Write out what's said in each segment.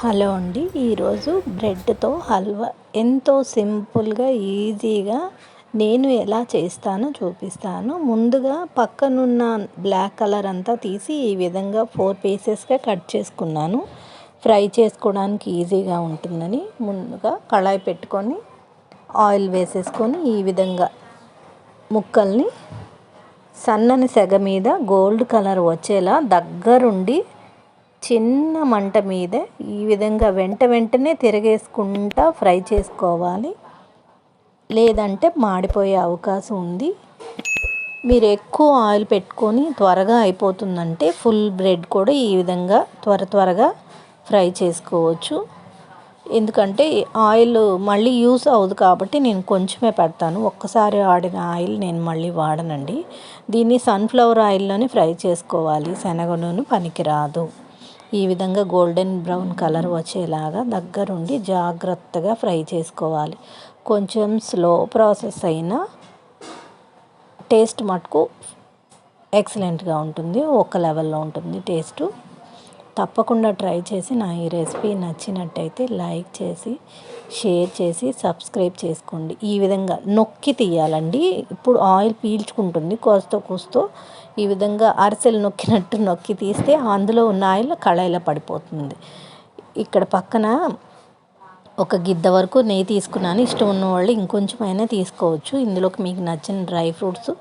Hello అండి. ఈరోజు బ్రెడ్తో హల్వా ఎంతో సింపుల్గా ఈజీగా నేను ఎలా చేస్తానో చూపిస్తాను. ముందుగా పక్కనున్న బ్లాక్ కలర్ అంతా తీసి ఈ విధంగా 4 పీసెస్గా కట్ చేసుకున్నాను. ఫ్రై చేసుకోవడానికి ఈజీగా ఉంటుందని ముందుగా కళాయి పెట్టుకొని ఆయిల్ వేసేసుకొని ఈ విధంగా ముక్కల్ని సన్నని సెగ మీద గోల్డ్ కలర్ వచ్చేలా దగ్గరుండి చిన్న మంట మీద ఈ విధంగా వెంటనే తిరగేసుకుంటా ఫ్రై చేసుకోవాలి. లేదంటే మాడిపోయే అవకాశం ఉంది. మీరు ఎక్కువ ఆయిల్ పెట్టుకొని త్వరగా అయిపోతుందంటే ఫుల్ బ్రెడ్ కూడా ఈ విధంగా త్వరగా ఫ్రై చేసుకోవచ్చు. ఎందుకంటే ఆయిల్ మళ్ళీ యూస్ అవ్వదు కాబట్టి నేను కొంచెమే పెడతాను. ఒక్కసారి వాడిన ఆయిల్ నేను మళ్ళీ వాడనండి. దీన్ని సన్ఫ్లవర్ ఆయిల్లోనే ఫ్రై చేసుకోవాలి. శనగ నూనె పనికిరాదు. ఈ విధంగా గోల్డెన్ బ్రౌన్ కలర్ వచ్చేలాగా దగ్గరుండి జాగ్రత్తగా ఫ్రై చేసుకోవాలి. కొంచెం స్లో ప్రాసెస్ అయినా టేస్ట్ మటుకు ఎక్సలెంట్గా ఉంటుంది. ఒక లెవెల్లో ఉంటుంది టేస్టు. తప్పకుండా ట్రై చేసి నా ఈ రెసిపీ నచ్చినట్టయితే లైక్ చేసి షేర్ చేసి సబ్స్క్రైబ్ చేసుకోండి. ఈ విధంగా నొక్కి తీయాలండి. ఇప్పుడు ఆయిల్ పీల్చుకుంటుంది కోస్తో ఈ విధంగా అరిసెలు నొక్కినట్టు నొక్కి తీస్తే అందులో ఉన్న ఆయిల్ కళాయిలో పడిపోతుంది. ఇక్కడ పక్కన ఒక గిద్ద వరకు నెయ్యి తీసుకున్నాను. ఇష్టం ఉన్న వాళ్ళు ఇంకొంచెం అయినా తీసుకోవచ్చు. ఇందులోకి మీకు నచ్చిన డ్రై ఫ్రూట్స్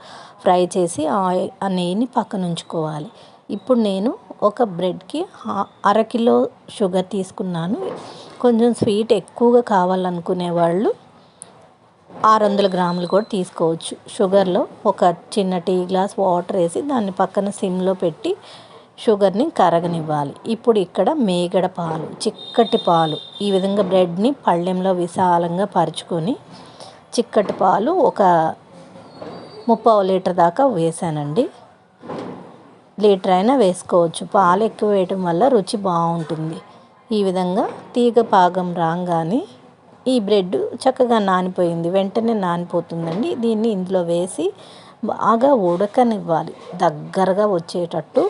ఫ్రై చేసి ఆ నెయ్యిని పక్కన ఉంచుకోవాలి. ఇప్పుడు నేను ఒక బ్రెడ్కి అరకిలో షుగర్ తీసుకున్నాను. కొంచెం స్వీట్ ఎక్కువగా కావాలనుకునే వాళ్ళు 600 గ్రాములు కూడా తీసుకోవచ్చు. షుగర్లో ఒక చిన్న టీ గ్లాస్ వాటర్ వేసి దాన్ని పక్కన సిమ్లో పెట్టి షుగర్ని కరగనివ్వాలి. ఇప్పుడు ఇక్కడ మేగడ పాలు, చిక్కటి పాలు ఈ విధంగా బ్రెడ్ని పళ్ళెంలో విశాలంగా పరుచుకొని చిక్కటి పాలు ఒక 3/4 లీటర్ దాకా వేసానండి. లీటర్ అయినా వేసుకోవచ్చు. పాలు ఎక్కువ వేయటం వల్ల రుచి బాగుంటుంది. ఈ విధంగా తీగ పాకం రాగానే ఈ బ్రెడ్ చక్కగా నానిపోయింది. వెంటనే నానిపోతుందండి. దీన్ని ఇందులో వేసి బాగా ఉడకనివ్వాలి. దగ్గరగా వచ్చేటట్టు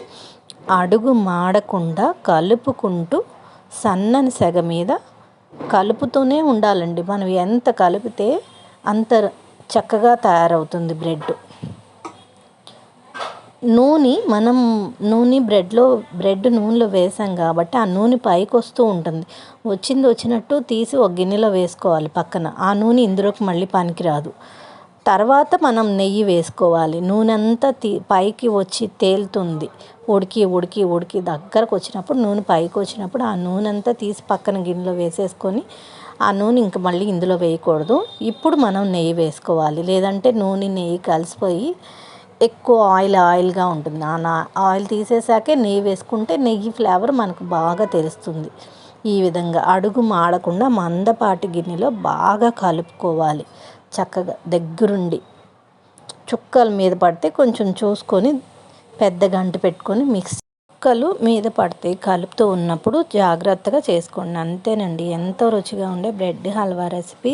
అడుగు మాడకుండా కలుపుకుంటూ సన్నని సెగ మీద కలుపుతూనే ఉండాలండి. మనం ఎంత కలిపితే అంత చక్కగా తయారవుతుంది బ్రెడ్. నూనె బ్రెడ్ నూనెలో వేసాం కాబట్టి ఆ నూనె పైకి వస్తూ ఉంటుంది. వచ్చినట్టు తీసి ఒక గిన్నెలో వేసుకోవాలి పక్కన. ఆ నూనె ఇందులోకి మళ్ళీ పనికిరాదు. తర్వాత మనం నెయ్యి వేసుకోవాలి. నూనె అంతా పైకి వచ్చి తేలుతుంది. ఉడికి దగ్గరకు వచ్చినప్పుడు నూనె పైకి వచ్చినప్పుడు ఆ నూనె అంతా తీసి పక్కన గిన్నెలో వేసేసుకొని ఆ నూనె ఇంక మళ్ళీ ఇందులో వేయకూడదు. ఇప్పుడు మనం నెయ్యి వేసుకోవాలి. లేదంటే నూనె నెయ్యి కలిసిపోయి ఎక్కువ ఆయిల్గా ఉంటుంది. ఆయిల్ తీసేసాకే నెయ్యి వేసుకుంటే నెయ్యి ఫ్లేవర్ మనకు బాగా తెలుస్తుంది. ఈ విధంగా అడుగు మాడకుండా మందపాటి గిన్నెలో బాగా కలుపుకోవాలి. చక్కగా దగ్గరుండి చుక్కల మీద పడితే కొంచెం చూసుకొని పెద్ద గంట పెట్టుకొని చుక్కలు మీద పడితే కలుపుతూ ఉన్నప్పుడు జాగ్రత్తగా చేసుకోండి. అంతేనండి. ఎంతో రుచిగా ఉండే బ్రెడ్ హల్వా రెసిపీ